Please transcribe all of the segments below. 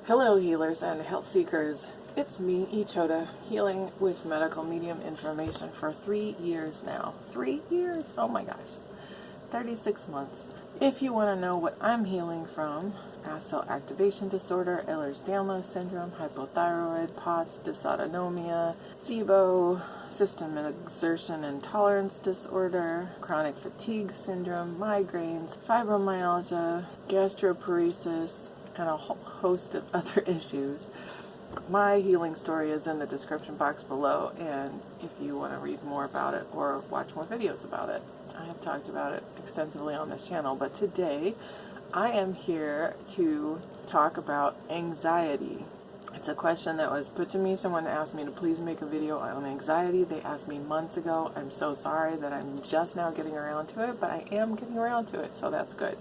Hello healers and health seekers, it's me, Ichota, healing with medical medium information for 3 years now. 3 years? Oh my gosh. 36 months. If you want to know what I'm healing from, mast cell activation disorder, Ehlers-Danlos syndrome, hypothyroid, POTS, dysautonomia, SIBO, system exertion intolerance disorder, chronic fatigue syndrome, migraines, fibromyalgia, gastroparesis, and a whole host of other issues. My healing story is in the description box below, and if you want to read more about it or watch more videos about it, I have talked about it extensively on this channel. But today, I am here to talk about anxiety. It's a question that was put to me. Someone asked me to please make a video on anxiety. They asked me months ago. I'm so sorry that I'm just now getting around to it, but I am getting around to it, so that's good.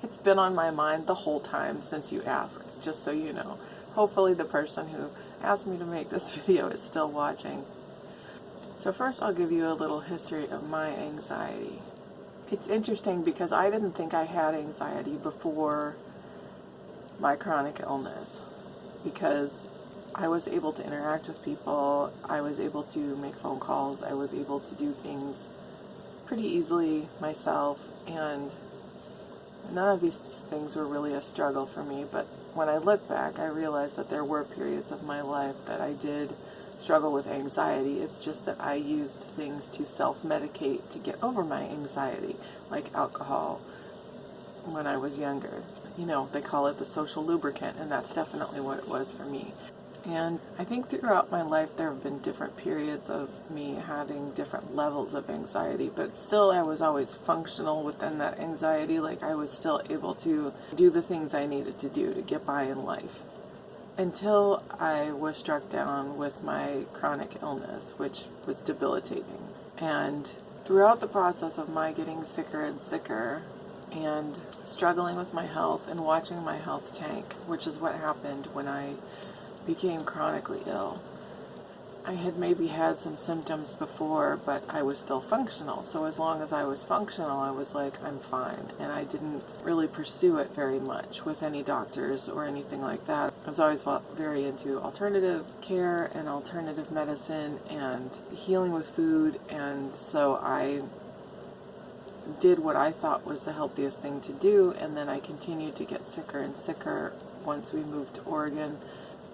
It's been on my mind the whole time since you asked, just so you know. Hopefully the person who asked me to make this video is still watching. So first I'll give you a little history of my anxiety. It's interesting because I didn't think I had anxiety before my chronic illness, because I was able to interact with people, I was able to make phone calls, I was able to do things pretty easily myself, and none of these things were really a struggle for me. But when I look back, I realized that there were periods of my life that I did struggle with anxiety. It's just that I used things to self-medicate to get over my anxiety, like alcohol when I was younger. You know, they call it the social lubricant, and that's definitely what it was for me. And I think throughout my life there have been different periods of me having different levels of anxiety, but still I was always functional within that anxiety. Like, I was still able to do the things I needed to do to get by in life. Until I was struck down with my chronic illness, which was debilitating. And throughout the process of my getting sicker and sicker, and struggling with my health and watching my health tank, which is what happened when I became chronically ill. I had maybe had some symptoms before, but I was still functional. So as long as I was functional, I was like, I'm fine. And I didn't really pursue it very much with any doctors or anything like that. I was always very into alternative care and alternative medicine and healing with food. And so I did what I thought was the healthiest thing to do. And then I continued to get sicker and sicker once we moved to Oregon.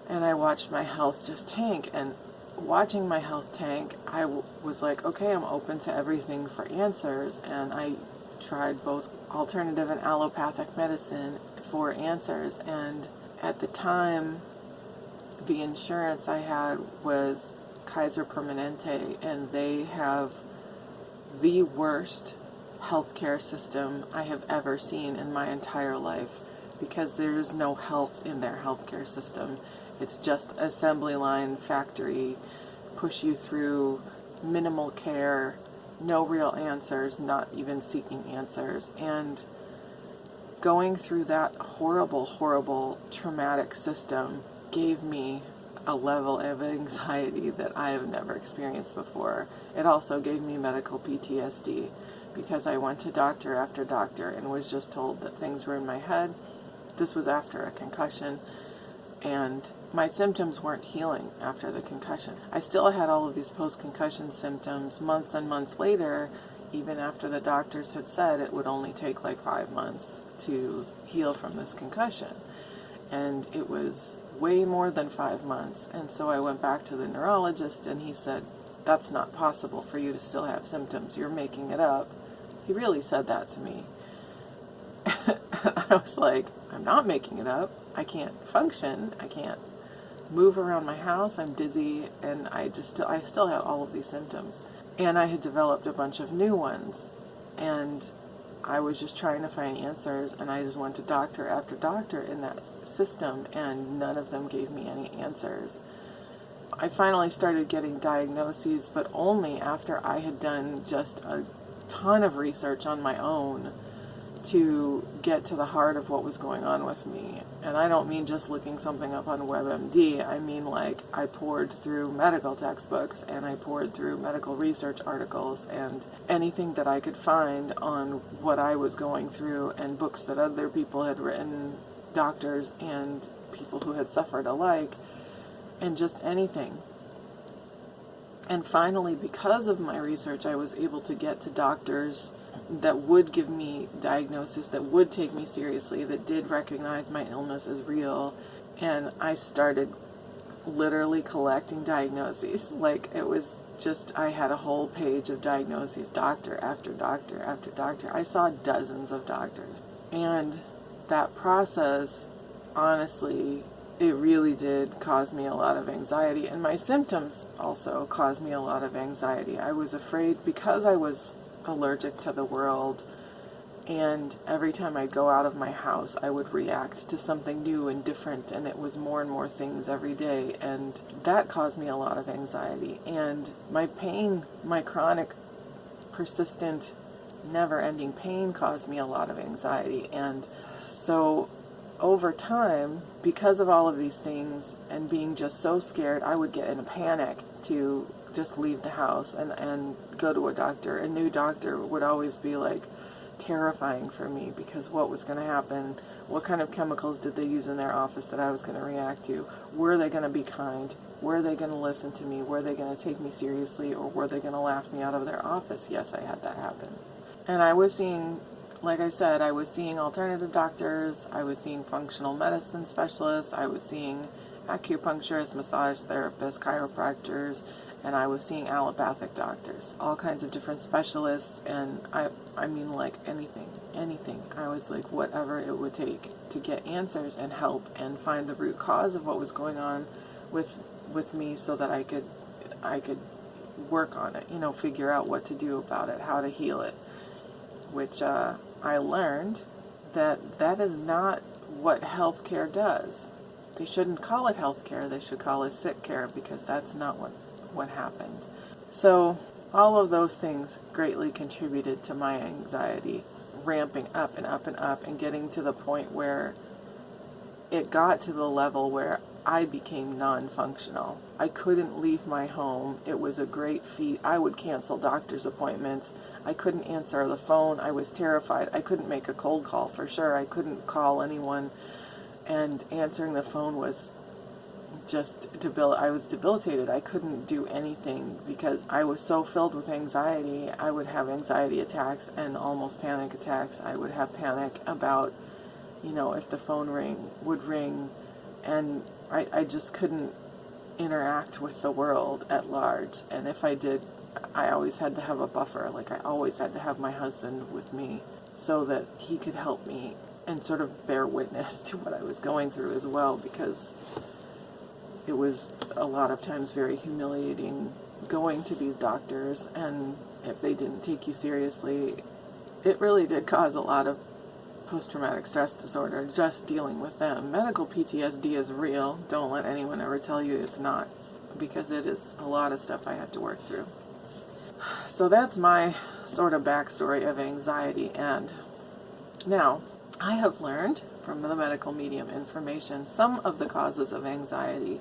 And I watched my health just tank, and watching my health tank, I was like, okay, I'm open to everything for answers, and I tried both alternative and allopathic medicine for answers. And at the time, the insurance I had was Kaiser Permanente, and they have the worst healthcare system I have ever seen in my entire life, because there is no health in their healthcare system. It's just assembly line factory, push you through minimal care, no real answers, not even seeking answers. And going through that horrible, horrible, traumatic system gave me a level of anxiety that I have never experienced before. It also gave me medical PTSD, because I went to doctor after doctor and was just told that things were in my head. This was after a concussion, and my symptoms weren't healing after the concussion. I still had all of these post-concussion symptoms months and months later, even after the doctors had said it would only take like 5 months to heal from this concussion. And it was way more than 5 months. And so I went back to the neurologist, and he said, that's not possible for you to still have symptoms. You're making it up. He really said that to me. I was like, I'm not making it up. I can't function. I can't move around my house. I'm dizzy, and I still had all of these symptoms. And I had developed a bunch of new ones, and I was just trying to find answers, and I just went to doctor after doctor in that system, and none of them gave me any answers. I finally started getting diagnoses, but only after I had done just a ton of research on my own to get to the heart of what was going on with me. And I don't mean just looking something up on WebMD. I mean, like, I poured through medical textbooks, and I poured through medical research articles and anything that I could find on what I was going through, and books that other people had written doctors and people who had suffered alike, and just anything. And finally, because of my research, I was able to get to doctors that would give me diagnosis, that would take me seriously, that did recognize my illness as real. And I started literally collecting diagnoses. Like, it was just, I had a whole page of diagnoses, doctor after doctor after doctor. I saw dozens of doctors. And that process, honestly, it really did cause me a lot of anxiety. And my symptoms also caused me a lot of anxiety. I was afraid, because I was allergic to the world, and every time I'd go out of my house, I would react to something new and different, and it was more and more things every day, and that caused me a lot of anxiety. And my pain, my chronic, persistent, never-ending pain caused me a lot of anxiety. And so over time, because of all of these things and being just so scared, I would get in a panic to just leave the house and go to a doctor. A new doctor would always be like terrifying for me, because what was going to happen? What kind of chemicals did they use in their office that I was going to react to? Were they going to be kind? Were they going to listen to me? Were they going to take me seriously, or were they going to laugh me out of their office? Yes, I had that happen. And I was seeing, like I said, I was seeing alternative doctors, I was seeing functional medicine specialists, I was seeing acupuncturists, massage therapists, chiropractors, and I was seeing allopathic doctors, all kinds of different specialists. And I mean, like anything. I was like, whatever it would take to get answers and help and find the root cause of what was going on with me, so that I could work on it, figure out what to do about it, how to heal it. Which I learned that is not what healthcare does. They shouldn't call it healthcare, they should call it sick care, because that's not what happened. So all of those things greatly contributed to my anxiety ramping up and up and up, and getting to the point where it got to the level where I became non-functional. I couldn't leave my home. It was a great feat. I would cancel doctor's appointments. I couldn't answer the phone. I was terrified. I couldn't make a cold call for sure. I couldn't call anyone. And answering the phone was just I was debilitated. I couldn't do anything because I was so filled with anxiety. I would have anxiety attacks and almost panic attacks. I would have panic about, if the phone would ring, and I just couldn't interact with the world at large. And if I did, I always had to have a buffer. Like, I always had to have my husband with me so that he could help me and sort of bear witness to what I was going through as well, because it was a lot of times very humiliating going to these doctors, and if they didn't take you seriously, it really did cause a lot of post-traumatic stress disorder, just dealing with them. Medical PTSD is real. Don't let anyone ever tell you it's not, because it is a lot of stuff I had to work through. So that's my sort of backstory of anxiety. And now, I have learned from the medical medium information some of the causes of anxiety.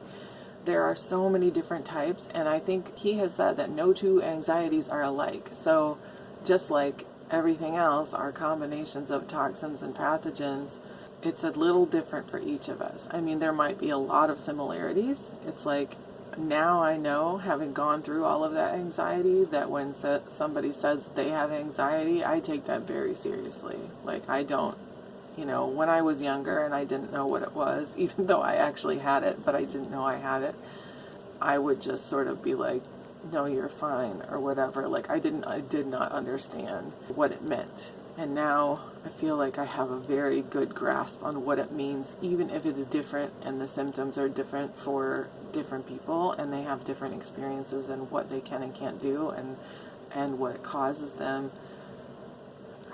There are so many different types, and I think he has said that no two anxieties are alike. So just like everything else are combinations of toxins and pathogens, it's a little different for each of us. I mean, there might be a lot of similarities. It's like, now I know, having gone through all of that anxiety, that when somebody says they have anxiety, I take that very seriously. Like, I don't, when I was younger and I didn't know what it was, even though I actually had it, but I didn't know I had it, I would just sort of be like, no, you're fine, or whatever. Like, I did not understand what it meant. And now I feel like I have a very good grasp on what it means, even if it's different and the symptoms are different for different people and they have different experiences and what they can and can't do and what it causes them.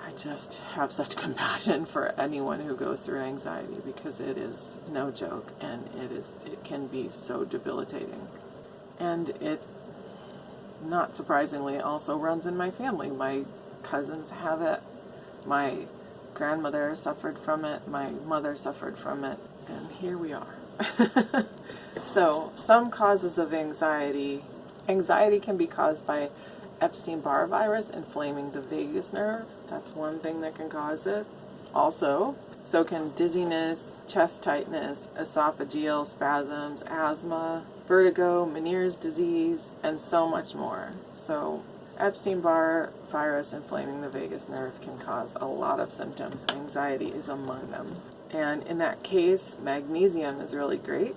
I just have such compassion for anyone who goes through anxiety, because it is no joke, and it can be so debilitating. And it, not surprisingly, also runs in my family. My cousins have it. My grandmother suffered from it. My mother suffered from it. And here we are. So, some causes of anxiety. Anxiety can be caused by Epstein-Barr virus inflaming the vagus nerve. That's one thing that can cause it. Also, So can dizziness, chest tightness, esophageal spasms, asthma, vertigo, Meniere's disease, and so much more. So Epstein-Barr virus inflaming the vagus nerve can cause a lot of symptoms. Anxiety is among them. And in that case, magnesium is really great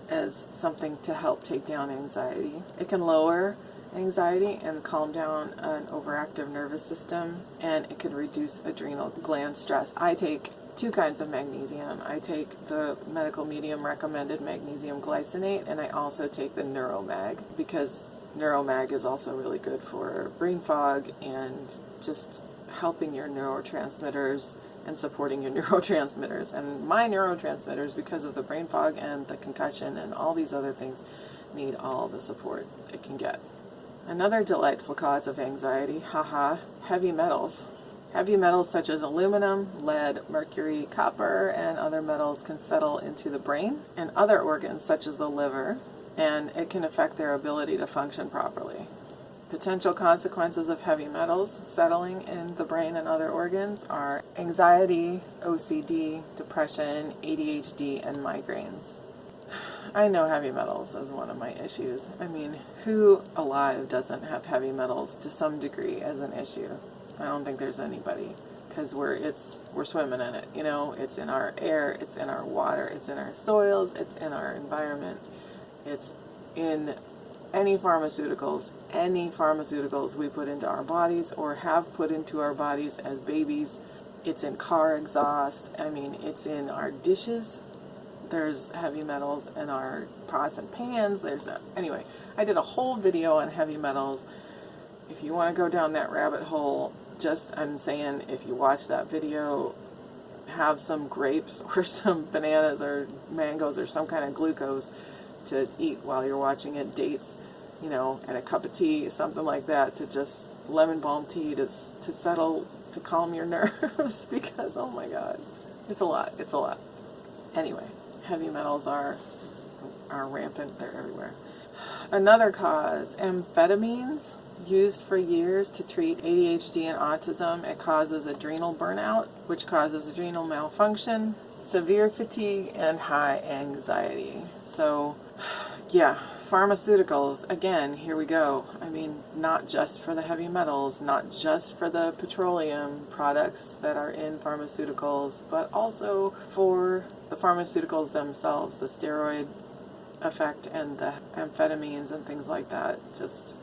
as something to help take down anxiety. It can lower anxiety and calm down an overactive nervous system, and it can reduce adrenal gland stress. I take 2 kinds of magnesium. I take the medical medium recommended magnesium glycinate, and I also take the Neuromag, because Neuromag is also really good for brain fog and just helping your neurotransmitters and supporting your neurotransmitters. And my neurotransmitters, because of the brain fog and the concussion and all these other things, need all the support it can get. Another delightful cause of anxiety, heavy metals. Heavy metals such as aluminum, lead, mercury, copper, and other metals can settle into the brain and other organs such as the liver, and it can affect their ability to function properly. Potential consequences of heavy metals settling in the brain and other organs are anxiety, OCD, depression, ADHD, and migraines. I know heavy metals is one of my issues. I mean, who alive doesn't have heavy metals to some degree as an issue? I don't think there's anybody, because we're swimming in it. You know, it's in our air, it's in our water, it's in our soils, it's in our environment, it's in any pharmaceuticals we put into our bodies or have put into our bodies as babies. It's in car exhaust. I mean, it's in our dishes. There's heavy metals in our pots and pans. Anyway, I did a whole video on heavy metals. If you want to go down that rabbit hole, I'm saying, if you watch that video, have some grapes or some bananas or mangoes or some kind of glucose to eat while you're watching it, dates, and a cup of tea, something like that, to just lemon balm tea to settle, to calm your nerves, because, oh my God, it's a lot. Anyway, heavy metals are rampant, they're everywhere. Another cause, amphetamines, used for years to treat ADHD and autism. It causes adrenal burnout, which causes adrenal malfunction, severe fatigue, and high anxiety. So, yeah, pharmaceuticals, again, here we go. I mean, not just for the heavy metals, not just for the petroleum products that are in pharmaceuticals, but also for the pharmaceuticals themselves, the steroid effect and the amphetamines and things like that. Just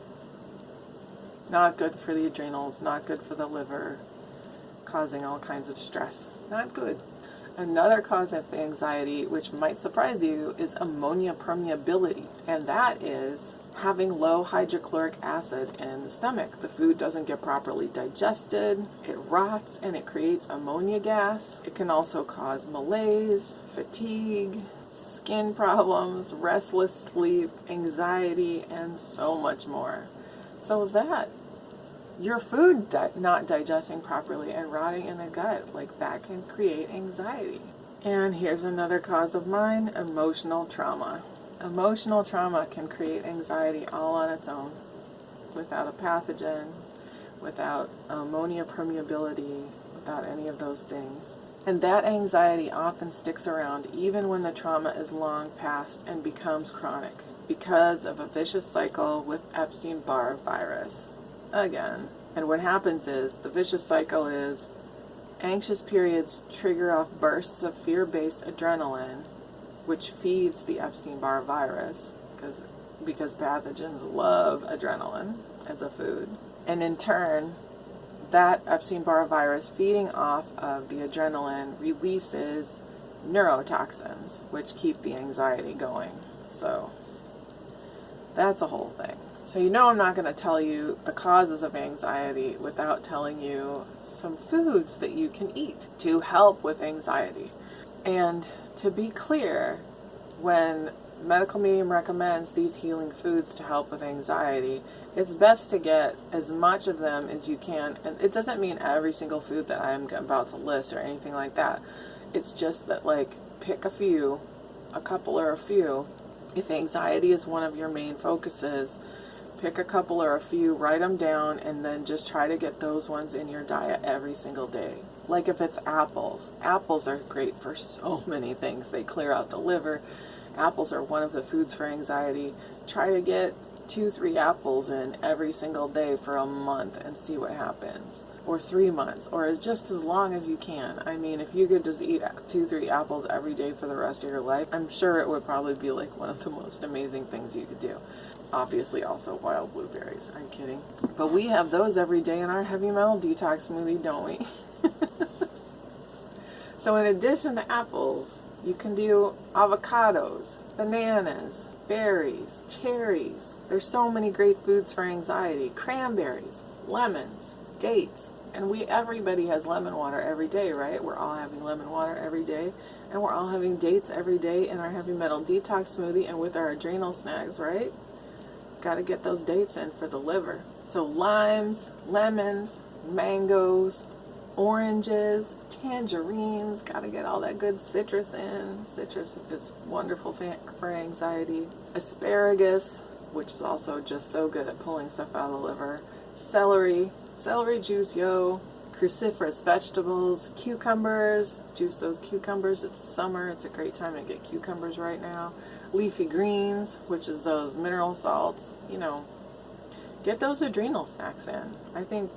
not good for the adrenals, not good for the liver, causing all kinds of stress. Not good. Another cause of anxiety, which might surprise you, is ammonia permeability, and that is having low hydrochloric acid in the stomach. The food doesn't get properly digested, it rots, and it creates ammonia gas. It can also cause malaise, fatigue, skin problems, restless sleep, anxiety, and so much more. So that your food not digesting properly and rotting in the gut, that can create anxiety. And here's another cause of mine, emotional trauma. Emotional trauma can create anxiety all on its own, without a pathogen, without ammonia permeability, without any of those things. And that anxiety often sticks around even when the trauma is long past and becomes chronic, because of a vicious cycle with Epstein-Barr virus. Again. And what happens is, the vicious cycle is, anxious periods trigger off bursts of fear-based adrenaline, which feeds the Epstein-Barr virus, because pathogens love adrenaline as a food. And in turn, that Epstein-Barr virus feeding off of the adrenaline releases neurotoxins, which keep the anxiety going. So that's a whole thing. So I'm not going to tell you the causes of anxiety without telling you some foods that you can eat to help with anxiety. And to be clear, when medical medium recommends these healing foods to help with anxiety, it's best to get as much of them as you can. And it doesn't mean every single food that I'm about to list or anything like that. It's just that, pick a couple or a few. If anxiety is one of your main focuses, pick a couple or a few, write them down, and then just try to get those ones in your diet every single day. Like if it's apples, apples are great for so many things. They clear out the liver. Apples are one of the foods for anxiety. Try to get 2-3 apples in every single day for a month and see what happens. Or 3 months, or just as long as you can. I mean, if you could just eat 2-3 apples every day for the rest of your life, I'm sure it would probably be like one of the most amazing things you could do. Obviously also wild blueberries, I'm kidding. But we have those every day in our heavy metal detox smoothie, don't we? So in addition to apples, you can do avocados, bananas, berries, cherries. There's so many great foods for anxiety. Cranberries, lemons, dates. And everybody has lemon water every day, right? We're all having lemon water every day. And we're all having dates every day in our heavy metal detox smoothie and with our adrenal snacks, right? Got to get those dates in for the liver. So limes, lemons, mangoes, oranges, tangerines, got to get all that good citrus in. Citrus is wonderful for anxiety. Asparagus, which is also just so good at pulling stuff out of the liver. Celery juice, cruciferous vegetables, cucumbers, juice those cucumbers. It's summer, it's a great time to get cucumbers right now. Leafy greens, which is those mineral salts, get those adrenal snacks in. I think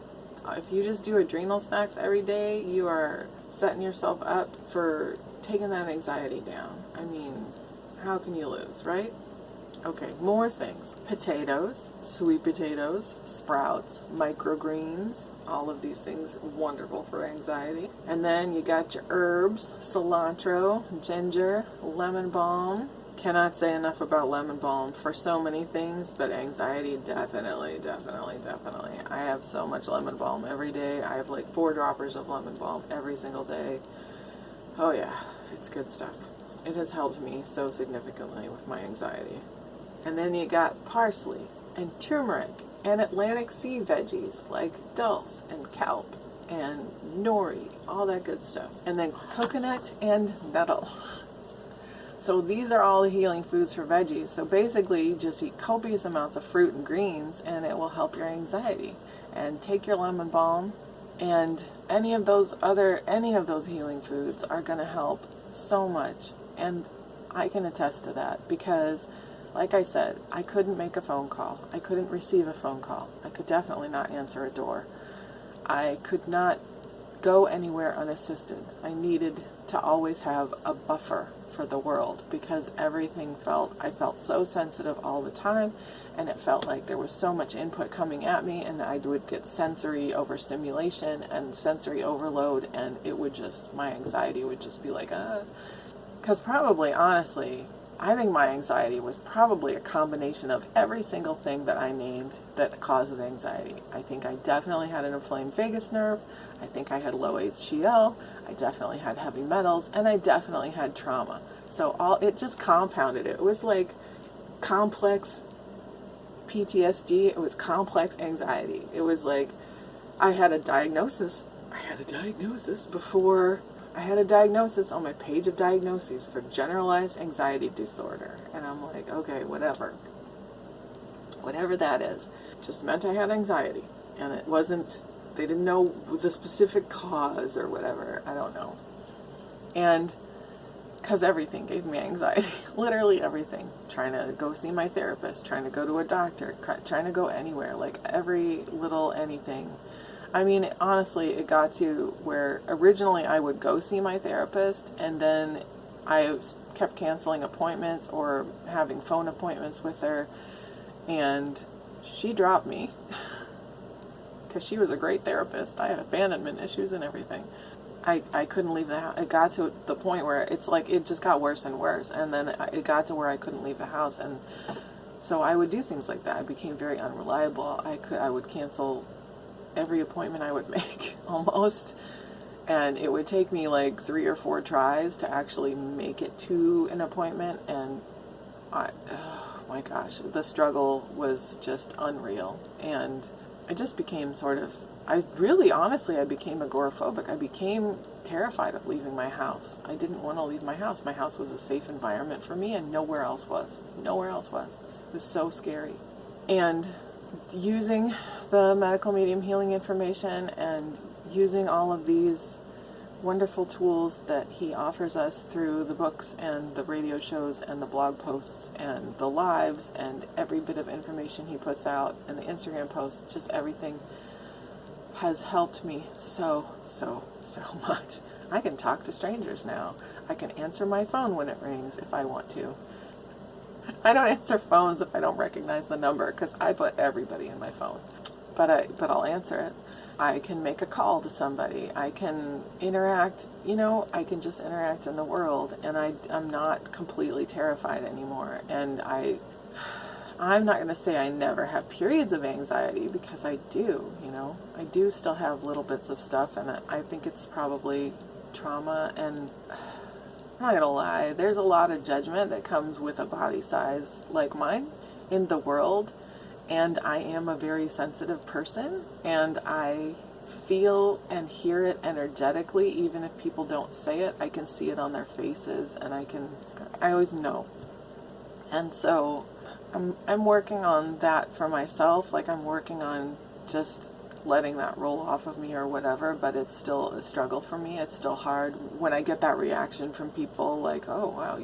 if you just do adrenal snacks every day, you are setting yourself up for taking that anxiety down. I mean, how can you lose, right? Okay, more things. Potatoes, sweet potatoes, sprouts, microgreens, all of these things wonderful for anxiety. And then you got your herbs, cilantro, ginger, lemon balm. Cannot say enough about lemon balm for so many things, but anxiety definitely. I have so much lemon balm every day. I have like 4 droppers of lemon balm every single day. Oh yeah, it's good stuff. It has helped me so significantly with my anxiety. And then you got parsley and turmeric and Atlantic sea veggies like dulse and kelp and nori, all that good stuff. And then coconut and nettle. So these are all the healing foods for veggies. So basically, just eat copious amounts of fruit and greens, and it will help your anxiety. And take your lemon balm, and any of those healing foods are going to help so much. And I can attest to that because, like I said, I couldn't make a phone call. I couldn't receive a phone call. I could definitely not answer a door. I could not go anywhere unassisted. I needed to always have a buffer for the world because I felt so sensitive all the time, and it felt like there was so much input coming at me, and I would get sensory overstimulation and sensory overload, and my anxiety would just be like, because probably, honestly, I think my anxiety was probably a combination of every single thing that I named that causes anxiety. I think I definitely had an inflamed vagus nerve. I think I had low HDL. I definitely had heavy metals, and I definitely had trauma. So it just compounded it. It was like complex PTSD. It was complex anxiety. It was like I had a diagnosis on my page of diagnoses for generalized anxiety disorder. And I'm like, okay, whatever that is. Just meant I had anxiety. And they didn't know the specific cause or whatever. I don't know. And because everything gave me anxiety. Literally everything. Trying to go see my therapist, trying to go to a doctor, trying to go anywhere. Like every little anything. I mean, honestly, it got to where originally I would go see my therapist, and then I kept canceling appointments or having phone appointments with her, and she dropped me because she was a great therapist. I had abandonment issues and everything. I couldn't leave the house. It got to the point where it's like it just got worse and worse, and then it got to where I couldn't leave the house, and so I would do things like that. I became very unreliable. I would cancel every appointment I would make almost, and it would take me like 3 or 4 tries to actually make it to an appointment, and oh my gosh, the struggle was just unreal. And I just became I became agoraphobic. I became terrified of leaving my house. I didn't want to leave my house. My house was a safe environment for me, and nowhere else was. It was so scary. And using the medical medium healing information and using all of these wonderful tools that he offers us through the books and the radio shows and the blog posts and the lives and every bit of information he puts out and the Instagram posts, just everything has helped me so much. I can talk to strangers now. I can answer my phone when it rings if I want to. I don't answer phones if I don't recognize the number because I put everybody in my phone. But I'll answer it. I can make a call to somebody. I can interact, I can just interact in the world, and I'm not completely terrified anymore. And I'm not going to say I never have periods of anxiety, because I do, I do still have little bits of stuff, and I think it's probably trauma. And I'm not going to lie, there's a lot of judgment that comes with a body size like mine in the world. And I am a very sensitive person, and I feel and hear it energetically. Even if people don't say it, I can see it on their faces, and I always know. And so I'm working on that for myself. Like, I'm working on just letting that roll off of me or whatever, but it's still a struggle for me. It's still hard when I get that reaction from people like, oh, wow,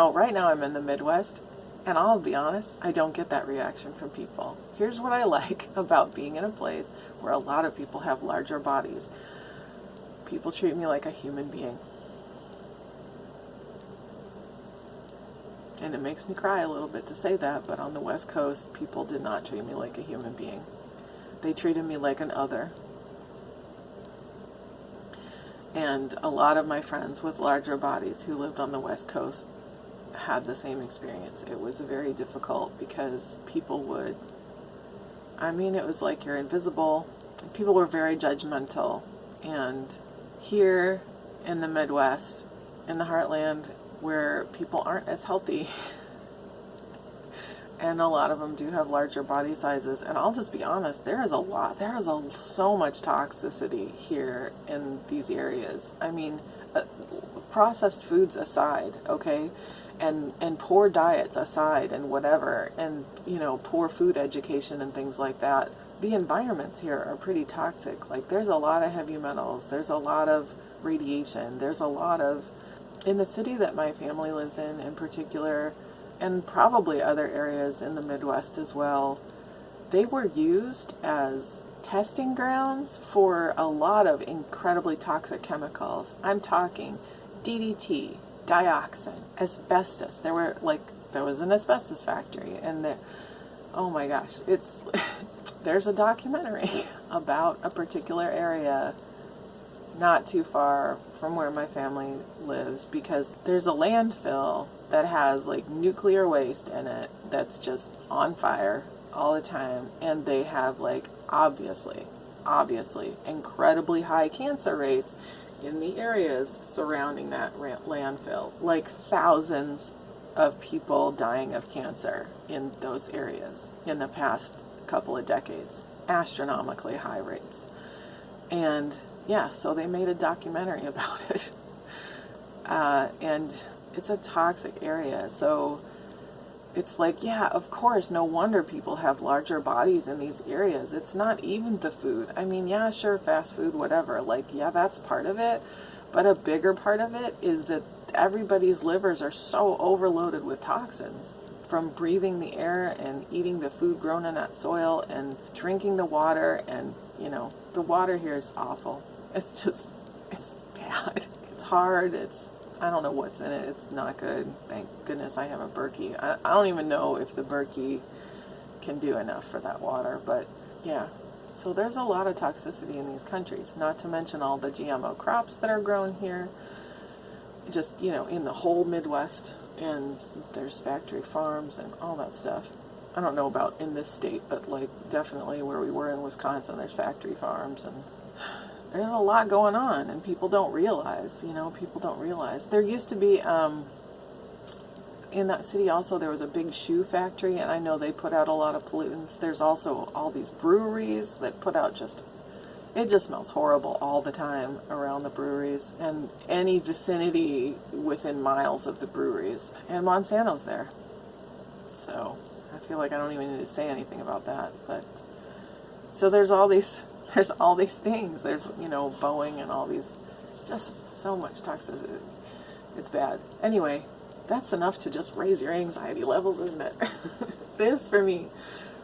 right now I'm in the Midwest. And I'll be honest, I don't get that reaction from people. Here's what I like about being in a place where a lot of people have larger bodies. People treat me like a human being. And it makes me cry a little bit to say that, but on the West Coast, people did not treat me like a human being. They treated me like an other. And a lot of my friends with larger bodies who lived on the West Coast had the same experience. It was very difficult because people would, it was like you're invisible. People were very judgmental. And here in the Midwest, in the heartland, where people aren't as healthy, and a lot of them do have larger body sizes, and I'll just be honest, there is so much toxicity here in these areas. Processed foods aside, okay? And poor diets aside and whatever, and poor food education and things like that, the environments here are pretty toxic. Like, there's a lot of heavy metals, there's a lot of radiation, there's a lot of, in the city that my family lives in particular, and probably other areas in the Midwest as well, they were used as testing grounds for a lot of incredibly toxic chemicals. I'm talking DDT, dioxin, asbestos. There was an asbestos factory, and oh my gosh, there's a documentary about a particular area not too far from where my family lives, because there's a landfill that has nuclear waste in it that's just on fire all the time, and they have obviously incredibly high cancer rates in the areas surrounding that landfill. Thousands of people dying of cancer in those areas in the past couple of decades. Astronomically high rates. And yeah, so they made a documentary about it. And it's a toxic area. So it's of course, no wonder people have larger bodies in these areas. It's not even the food. Yeah, sure, fast food, whatever. That's part of it. But a bigger part of it is that everybody's livers are so overloaded with toxins from breathing the air and eating the food grown in that soil and drinking the water. And, the water here is awful. It's bad. It's hard. I don't know what's in it. It's not good. Thank goodness I have a Berkey. I don't even know if the Berkey can do enough for that water, but yeah. So there's a lot of toxicity in these countries, not to mention all the GMO crops that are grown here, just, in the whole Midwest, and there's factory farms and all that stuff. I don't know about in this state, but definitely where we were in Wisconsin, there's factory farms, and there's a lot going on, and people don't realize, There used to be, in that city also, there was a big shoe factory, and I know they put out a lot of pollutants. There's also all these breweries that put out it just smells horrible all the time around the breweries, and any vicinity within miles of the breweries. And Monsanto's there. So I feel like I don't even need to say anything about that. But so there's all these things. There's, Boeing and all these just so much toxicity. It's bad. Anyway, that's enough to just raise your anxiety levels, isn't it? It is for me.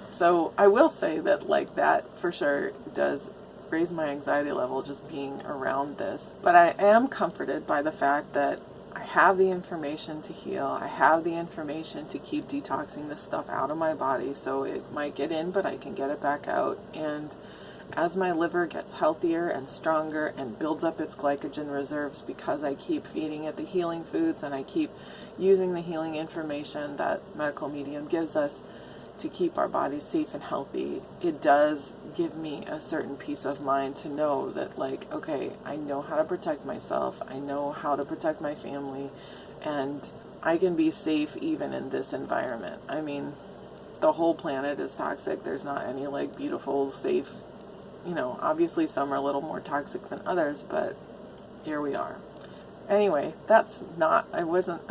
So I will say that, like, that for sure does raise my anxiety level, just being around this. But I am comforted by the fact that I have the information to heal. I have the information to keep detoxing this stuff out of my body. So it might get in, but I can get it back out. And as my liver gets healthier and stronger and builds up its glycogen reserves, because I keep feeding it the healing foods and I keep using the healing information that Medical Medium gives us to keep our bodies safe and healthy, it does give me a certain peace of mind to know that, like, okay, I know how to protect myself, I know how to protect my family, and I can be safe even in this environment. I mean, the whole planet is toxic. There's not any, like, beautiful, safe, you know, obviously some are a little more toxic than others, but here we are. Anyway, that's not, I wasn't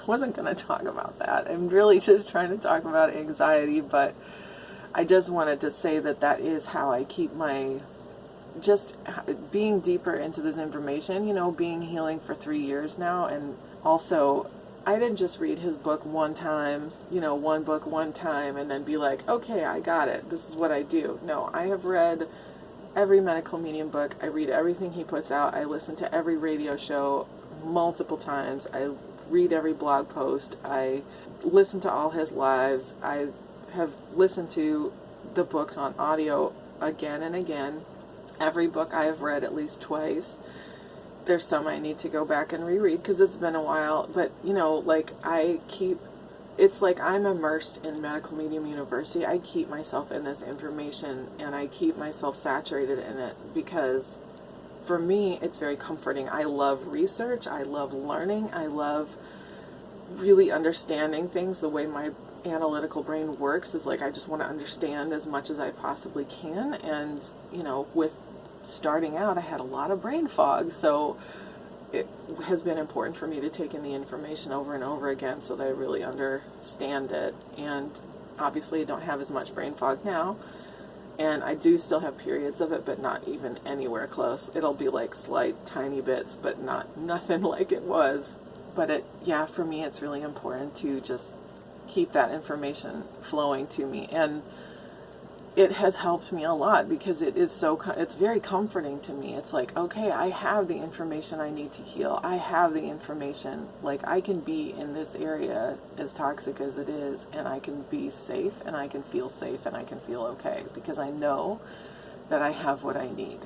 going to talk about that. I'm really just trying to talk about anxiety, but I just wanted to say that that is how I keep my, just being deeper into this information, you know, being healing for 3 years now. And also, I didn't just read his book one time, you know, one book one time and then be like, okay, I got it. This is what I do. No, I have read every Medical Medium book. I read everything he puts out. I listen to every radio show multiple times. I read every blog post. I listen to all his lives. I have listened to the books on audio again and again. Every book I have read at least twice. There's some I need to go back and reread because it's been a while. But, you know, like, it's like I'm immersed in Medical Medium University. I keep myself in this information and I keep myself saturated in it because for me, it's very comforting. I love research. I love learning. I love really understanding things. The way my analytical brain works is like I just want to understand as much as I possibly can. And, you know, with starting out, I had a lot of brain fog. So it has been important for me to take in the information over and over again so that I really understand it. And obviously I don't have as much brain fog now. And I do still have periods of it, but not even anywhere close. It'll be like slight, tiny bits, but nothing like it was. But yeah, for me, it's really important to just keep that information flowing to me. And it has helped me a lot because it's very comforting to me. It's like, okay, I have the information I need to heal. I have the information, like, I can be in this area as toxic as it is, and I can be safe, and I can feel safe, and I can feel okay because I know that I have what I need.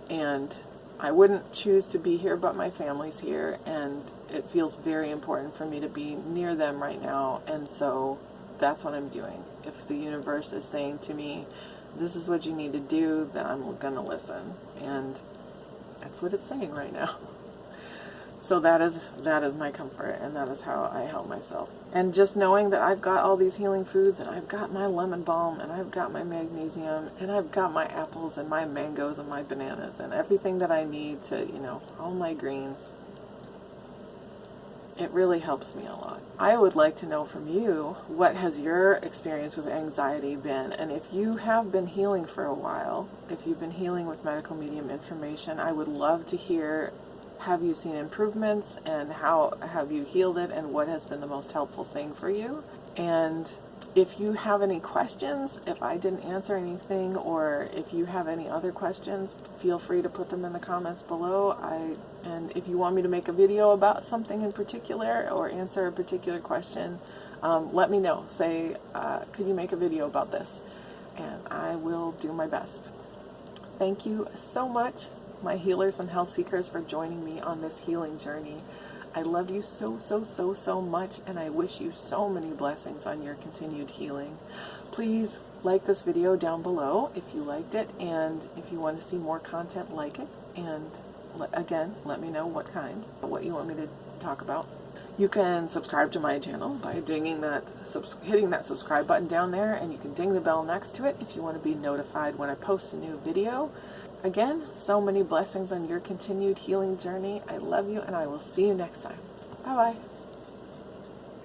And I wouldn't choose to be here, but my family's here, and it feels very important for me to be near them right now, and so that's what I'm doing. If the universe is saying to me, this is what you need to do, then I'm going to listen. And that's what it's saying right now. So that is my comfort, and that is how I help myself. And just knowing that I've got all these healing foods, and I've got my lemon balm, and I've got my magnesium, and I've got my apples, and my mangoes, and my bananas, and everything that I need to, you know, all my greens. It really helps me a lot. I would like to know from you, what has your experience with anxiety been? And if you have been healing for a while, if you've been healing with Medical Medium information, I would love to hear, have you seen improvements and how have you healed it and what has been the most helpful thing for you? And if you have any questions, if I didn't answer anything, or if you have any other questions, feel free to put them in the comments below. And if you want me to make a video about something in particular or answer a particular question, let me know. Say, could you make a video about this? And I will do my best. Thank you so much, my healers and health seekers, for joining me on this healing journey. I love you so, so, so, so much, and I wish you so many blessings on your continued healing. Please like this video down below if you liked it, and if you want to see more content like it, and again, let me know what you want me to talk about. You can subscribe to my channel by hitting that subscribe button down there, and you can ding the bell next to it if you want to be notified when I post a new video. Again, so many blessings on your continued healing journey. I love you, and I will see you next time. Bye-bye.